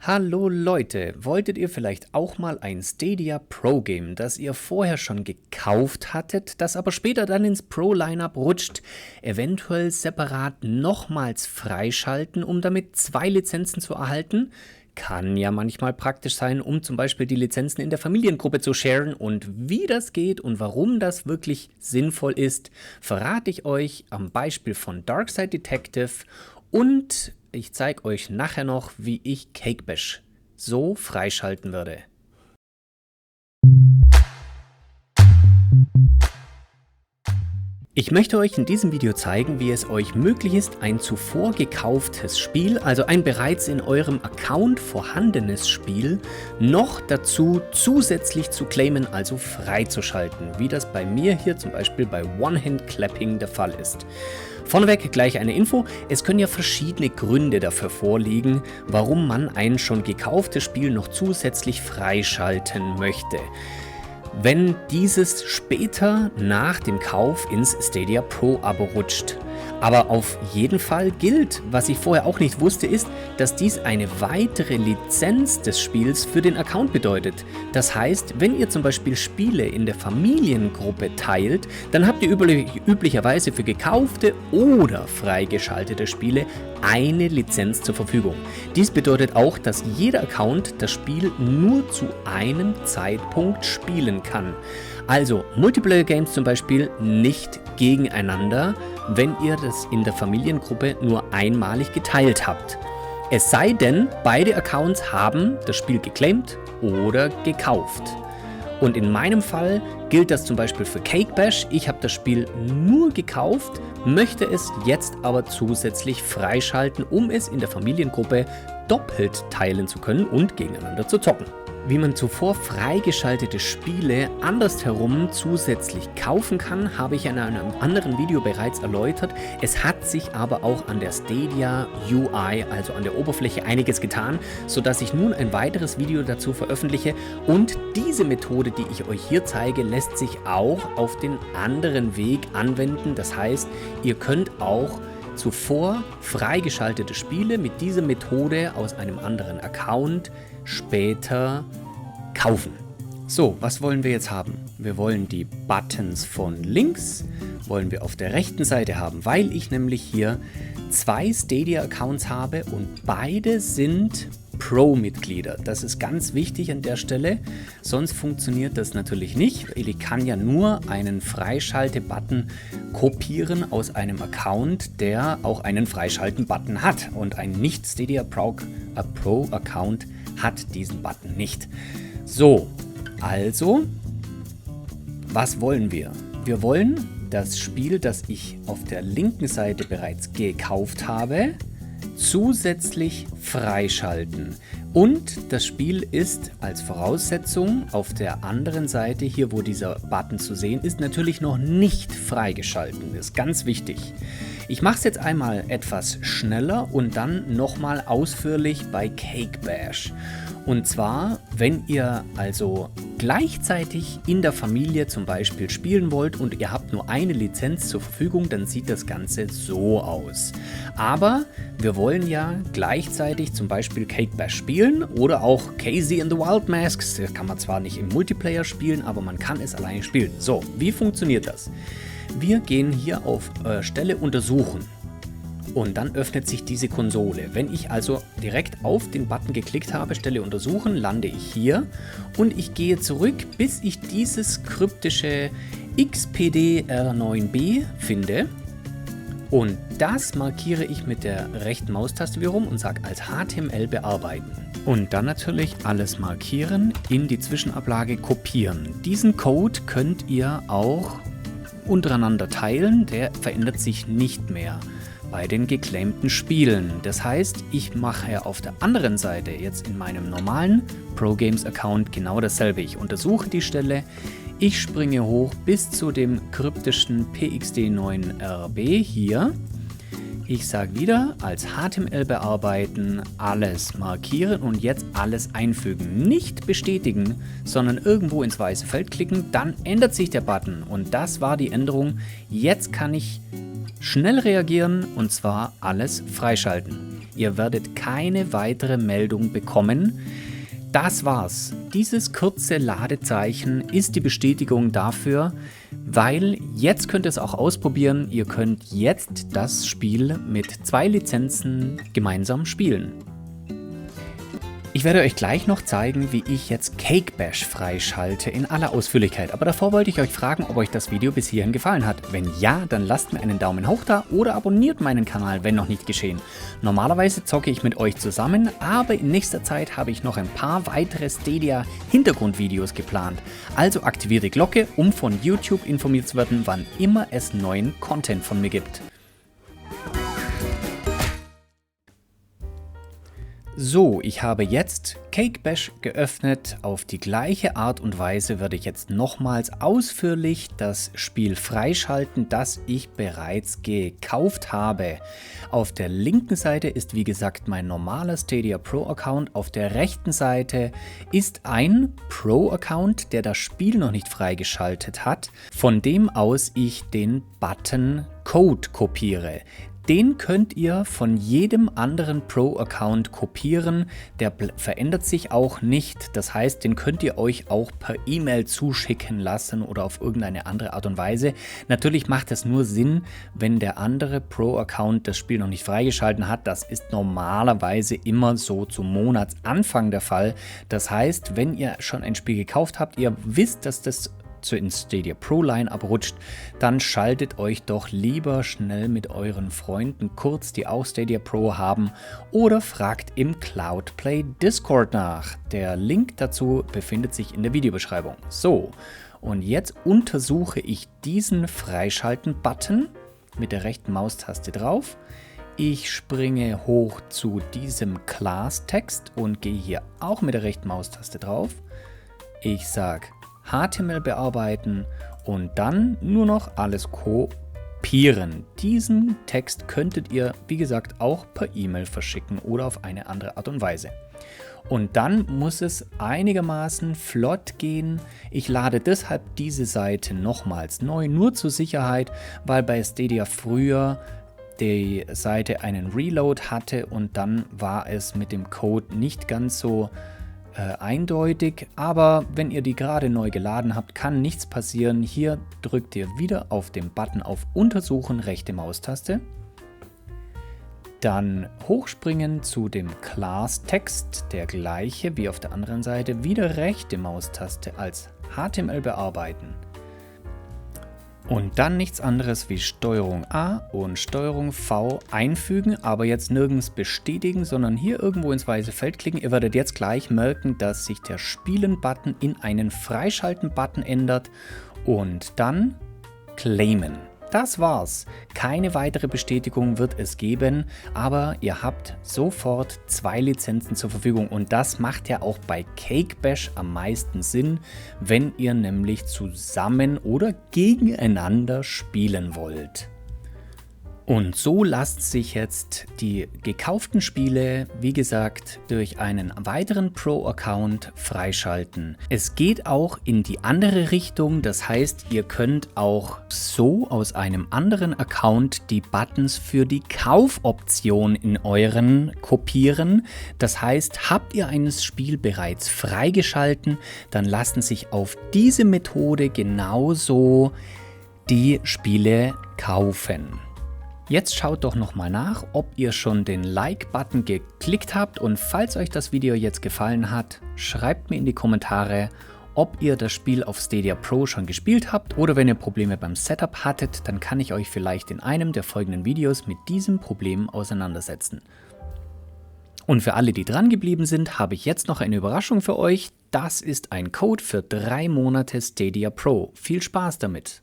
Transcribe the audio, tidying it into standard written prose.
Hallo Leute, wolltet ihr vielleicht auch mal ein Stadia Pro Game, das ihr vorher schon gekauft hattet, das aber später dann ins Pro-Lineup rutscht, eventuell separat nochmals freischalten, um damit 2 Lizenzen zu erhalten? Kann ja manchmal praktisch sein, um zum Beispiel die Lizenzen in der Familiengruppe zu sharen, und wie das geht und warum das wirklich sinnvoll ist, verrate ich euch am Beispiel von Darkside Detective, und ich zeige euch nachher noch, wie ich Cake Bash so freischalten würde. Ich möchte euch in diesem Video zeigen, wie es euch möglich ist, ein zuvor gekauftes Spiel, also ein bereits in eurem Account vorhandenes Spiel, noch dazu zusätzlich zu claimen, also freizuschalten, wie das bei mir hier zum Beispiel bei One-Hand-Clapping der Fall ist. Vorneweg gleich eine Info: Es können ja verschiedene Gründe dafür vorliegen, warum man ein schon gekauftes Spiel noch zusätzlich freischalten möchte, wenn dieses später nach dem Kauf ins Stadia Pro Abo rutscht. Aber auf jeden Fall gilt, was ich vorher auch nicht wusste, ist, dass dies eine weitere Lizenz des Spiels für den Account bedeutet. Das heißt, wenn ihr zum Beispiel Spiele in der Familiengruppe teilt, dann habt ihr üblicherweise für gekaufte oder freigeschaltete Spiele eine Lizenz zur Verfügung. Dies bedeutet auch, dass jeder Account das Spiel nur zu einem Zeitpunkt spielen kann. Also Multiplayer-Games zum Beispiel nicht gegeneinander, wenn ihr das in der Familiengruppe nur einmalig geteilt habt. Es sei denn, beide Accounts haben das Spiel geclaimt oder gekauft. Und in meinem Fall gilt das zum Beispiel für Cake Bash. Ich habe das Spiel nur gekauft, möchte es jetzt aber zusätzlich freischalten, um es in der Familiengruppe doppelt teilen zu können und gegeneinander zu zocken. Wie man zuvor freigeschaltete Spiele andersherum zusätzlich kaufen kann, habe ich in einem anderen Video bereits erläutert. Es hat sich aber auch an der Stadia UI, also an der Oberfläche, einiges getan, sodass ich nun ein weiteres Video dazu veröffentliche, und diese Methode, die ich euch hier zeige, lässt sich auch auf den anderen Weg anwenden. Das heißt, ihr könnt auch zuvor freigeschaltete Spiele mit dieser Methode aus einem anderen Account später kaufen. So, was wollen wir jetzt haben? Wir wollen die Buttons von links, wollen wir auf der rechten Seite haben, weil ich nämlich hier 2 Stadia-Accounts habe und beide sind Pro-Mitglieder. Das ist ganz wichtig an der Stelle, sonst funktioniert das natürlich nicht. Ich kann ja nur einen Freischalte-Button kopieren aus einem Account, der auch einen Freischalten-Button hat, und ein Nicht-Stadia Pro-Account hat diesen Button nicht. So, also, was wollen wir? Wir wollen das Spiel, das ich auf der linken Seite bereits gekauft habe, zusätzlich freischalten. Und das Spiel ist als Voraussetzung auf der anderen Seite, hier wo dieser Button zu sehen ist, natürlich noch nicht freigeschalten. Das ist ganz wichtig. Ich mache es jetzt einmal etwas schneller und dann nochmal ausführlich bei Cake Bash. Und zwar, wenn ihr also gleichzeitig in der Familie zum Beispiel spielen wollt und ihr habt nur eine Lizenz zur Verfügung, dann sieht das Ganze so aus. Aber wir wollen ja gleichzeitig zum Beispiel Cake Bash spielen oder auch Casey and the Wild Masks. Das kann man zwar nicht im Multiplayer spielen, aber man kann es alleine spielen. So, wie funktioniert das? Wir gehen hier auf Stelle untersuchen. Und dann öffnet sich diese Konsole. Wenn ich also direkt auf den Button geklickt habe, Stelle untersuchen, lande ich hier und ich gehe zurück, bis ich dieses kryptische XPDR9B finde. Und das markiere ich mit der rechten Maustaste wiederum und sage als HTML bearbeiten. Und dann natürlich alles markieren, in die Zwischenablage kopieren. Diesen Code könnt ihr auch untereinander teilen, der verändert sich nicht mehr bei den geclaimten Spielen. Das heißt, ich mache auf der anderen Seite jetzt in meinem normalen Pro Games Account genau dasselbe. Ich untersuche die Stelle, ich springe hoch bis zu dem kryptischen PXD9RB hier. Ich sage wieder, als HTML bearbeiten, alles markieren und jetzt alles einfügen. Nicht bestätigen, sondern irgendwo ins weiße Feld klicken, dann ändert sich der Button. Und das war die Änderung. Jetzt kann ich schnell reagieren und zwar alles freischalten. Ihr werdet keine weitere Meldung bekommen. Das war's. Dieses kurze Ladezeichen ist die Bestätigung dafür, weil jetzt könnt ihr es auch ausprobieren. Ihr könnt jetzt das Spiel mit 2 Lizenzen gemeinsam spielen. Ich werde euch gleich noch zeigen, wie ich jetzt Cake Bash freischalte in aller Ausführlichkeit. Aber davor wollte ich euch fragen, ob euch das Video bis hierhin gefallen hat. Wenn ja, dann lasst mir einen Daumen hoch da oder abonniert meinen Kanal, wenn noch nicht geschehen. Normalerweise zocke ich mit euch zusammen, aber in nächster Zeit habe ich noch ein paar weitere Stadia Hintergrundvideos geplant. Also aktiviert die Glocke, um von YouTube informiert zu werden, wann immer es neuen Content von mir gibt. So, ich habe jetzt Cake Bash geöffnet. Auf die gleiche Art und Weise werde ich jetzt nochmals ausführlich das Spiel freischalten, das ich bereits gekauft habe. Auf der linken Seite ist wie gesagt mein normaler Stadia Pro Account. Auf der rechten Seite ist ein Pro Account, der das Spiel noch nicht freigeschaltet hat, von dem aus ich den Button Code kopiere. Den könnt ihr von jedem anderen Pro-Account kopieren, der verändert sich auch nicht, das heißt, den könnt ihr euch auch per E-Mail zuschicken lassen oder auf irgendeine andere Art und Weise. Natürlich macht es nur Sinn, wenn der andere Pro-Account das Spiel noch nicht freigeschalten hat, das ist normalerweise immer so zum Monatsanfang der Fall. Das heißt, wenn ihr schon ein Spiel gekauft habt, ihr wisst, dass das ins Stadia Pro Line abrutscht, dann schaltet euch doch lieber schnell mit euren Freunden kurz, die auch Stadia Pro haben, oder fragt im Cloudplay Discord nach. Der Link dazu befindet sich in der Videobeschreibung. So, und jetzt untersuche ich diesen Freischalten-Button mit der rechten Maustaste drauf. Ich springe hoch zu diesem Class-Text und gehe hier auch mit der rechten Maustaste drauf. Ich sage HTML bearbeiten und dann nur noch alles kopieren. Diesen Text könntet ihr, wie gesagt, auch per E-Mail verschicken oder auf eine andere Art und Weise. Und dann muss es einigermaßen flott gehen. Ich lade deshalb diese Seite nochmals neu, nur zur Sicherheit, weil bei Stadia früher die Seite einen Reload hatte und dann war es mit dem Code nicht ganz so eindeutig, aber wenn ihr die gerade neu geladen habt, kann nichts passieren. Hier drückt ihr wieder auf den Button auf Untersuchen, rechte Maustaste. Dann hochspringen zu dem Class-Text, der gleiche wie auf der anderen Seite, wieder rechte Maustaste als HTML bearbeiten. Und dann nichts anderes wie STRG A und STRG V einfügen, aber jetzt nirgends bestätigen, sondern hier irgendwo ins weiße Feld klicken. Ihr werdet jetzt gleich merken, dass sich der Spielen-Button in einen Freischalten-Button ändert und dann Claimen. Das war's. Keine weitere Bestätigung wird es geben, aber ihr habt sofort 2 Lizenzen zur Verfügung und das macht ja auch bei Cake Bash am meisten Sinn, wenn ihr nämlich zusammen oder gegeneinander spielen wollt. Und so lasst sich jetzt die gekauften Spiele, wie gesagt, durch einen weiteren Pro-Account freischalten. Es geht auch in die andere Richtung, das heißt, ihr könnt auch so aus einem anderen Account die Buttons für die Kaufoption in euren kopieren. Das heißt, habt ihr ein Spiel bereits freigeschalten, dann lassen sich auf diese Methode genauso die Spiele kaufen. Jetzt schaut doch nochmal nach, ob ihr schon den Like-Button geklickt habt und falls euch das Video jetzt gefallen hat, schreibt mir in die Kommentare, ob ihr das Spiel auf Stadia Pro schon gespielt habt oder wenn ihr Probleme beim Setup hattet, dann kann ich euch vielleicht in einem der folgenden Videos mit diesem Problem auseinandersetzen. Und für alle, die dran geblieben sind, habe ich jetzt noch eine Überraschung für euch. Das ist ein Code für 3 Monate Stadia Pro. Viel Spaß damit!